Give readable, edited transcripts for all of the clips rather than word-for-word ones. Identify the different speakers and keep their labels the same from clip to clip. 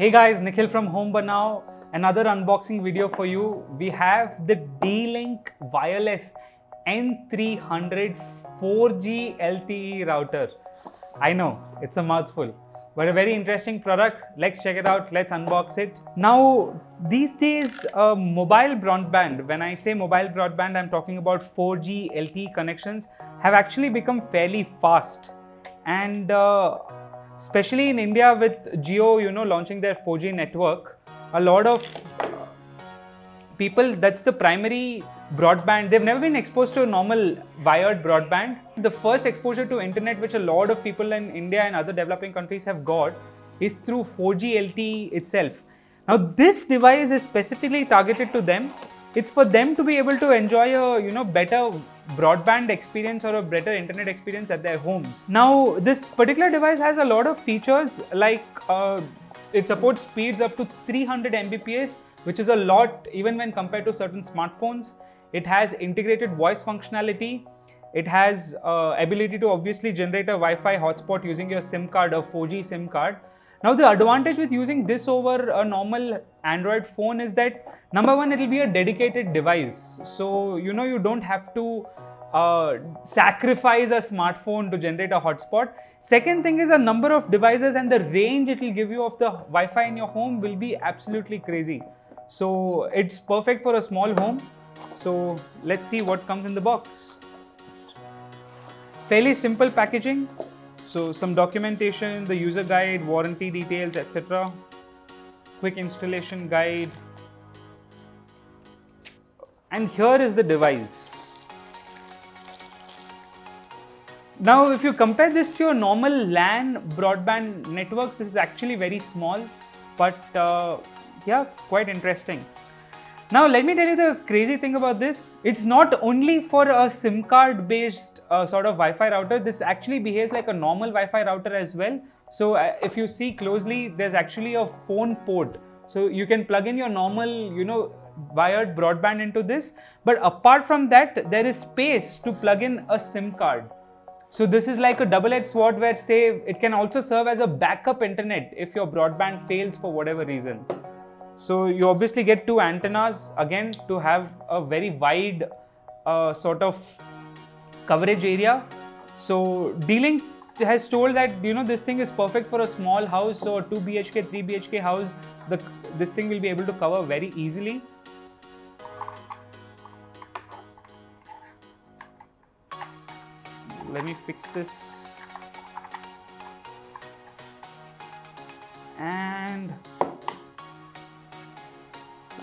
Speaker 1: Hey guys, Nikhil from Home Banao. Another unboxing video for you. We have the D Link Wireless N300 4G LTE router. I know, it's a mouthful, but a very interesting product. Let's check it out. Let's unbox it. Now, these days, mobile broadband, when I say mobile broadband, I'm talking about 4G LTE connections, have actually become fairly fast. And especially in India with Jio, launching their 4G network, a lot of people, that's the primary broadband. They've never been exposed to a normal wired broadband. The first exposure to internet which a lot of people in India and other developing countries have got is through 4G LTE itself. Now this device is specifically targeted to them. It's for them to be able to enjoy a better broadband experience or a better internet experience at their homes. Now this particular device has a lot of features like it supports speeds up to 300 Mbps, which is a lot even when compared to certain smartphones. It has integrated voice functionality. It has ability to obviously generate a Wi-Fi hotspot using your SIM card, a 4G SIM card. Now the advantage with using this over a normal Android phone is that number one, it will be a dedicated device. So you don't have to sacrifice a smartphone to generate a hotspot. Second thing is a number of devices and the range it will give you of the Wi-Fi in your home will be absolutely crazy. So it's perfect for a small home. So let's see what comes in the box. Fairly simple packaging. So some documentation, the user guide, warranty details, etc. Quick installation guide. And here is the device. Now if you compare this to your normal LAN broadband networks, this is actually very small, but yeah, quite interesting. Now let me tell you the crazy thing about this. It's not only for a SIM card based sort of Wi-Fi router. This actually behaves like a normal Wi-Fi router as well. So if you see closely, there's actually a phone port. So you can plug in your normal, wired broadband into this. But apart from that, there is space to plug in a SIM card. So this is like a double-edged sword where say it can also serve as a backup internet if your broadband fails for whatever reason. So you obviously get two antennas again to have a very wide sort of coverage area. So D Link has told that this thing is perfect for a small house. So a 2 BHK, 3 BHK house, this thing will be able to cover very easily. Let me fix this. And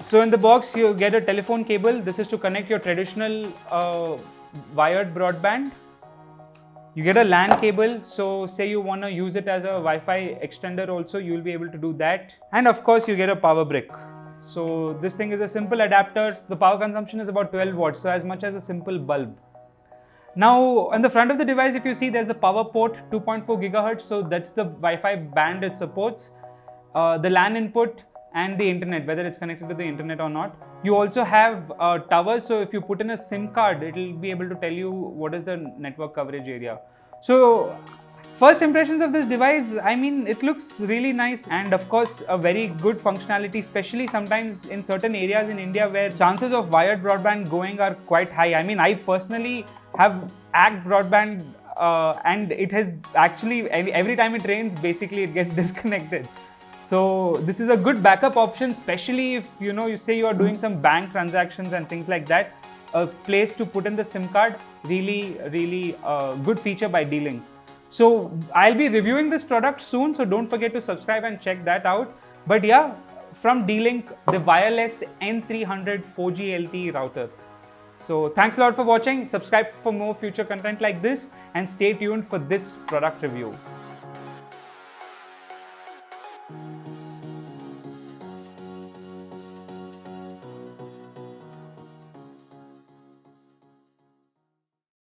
Speaker 1: so in the box you get a telephone cable. This is to connect your traditional wired broadband. You get a LAN cable, so say you want to use it as a Wi-Fi extender also, you will be able to do that. And of course you get a power brick. So this thing is a simple adapter. The power consumption is about 12 watts, so as much as a simple bulb. Now on the front of the device, if you see, there's the power port 2.4 GHz, so that's the Wi-Fi band it supports. The LAN input and the internet, whether it's connected to the internet or not. You also have towers, so if you put in a SIM card, it will be able to tell you what is the network coverage area. So first impressions of this device, I mean, it looks really nice and of course a very good functionality, especially sometimes in certain areas in India where chances of wired broadband going are quite high. I mean, I personally have ACT broadband and it has actually, every time it rains, basically it gets disconnected. So this is a good backup option, especially if you say you are doing some bank transactions and things like that. A place to put in the SIM card, really good feature by D Link. So I'll be reviewing this product soon, so don't forget to subscribe and check that out. But yeah, from D Link, the wireless N300 4G LTE router. So thanks a lot for watching. Subscribe for more future content like this and stay tuned for this product review.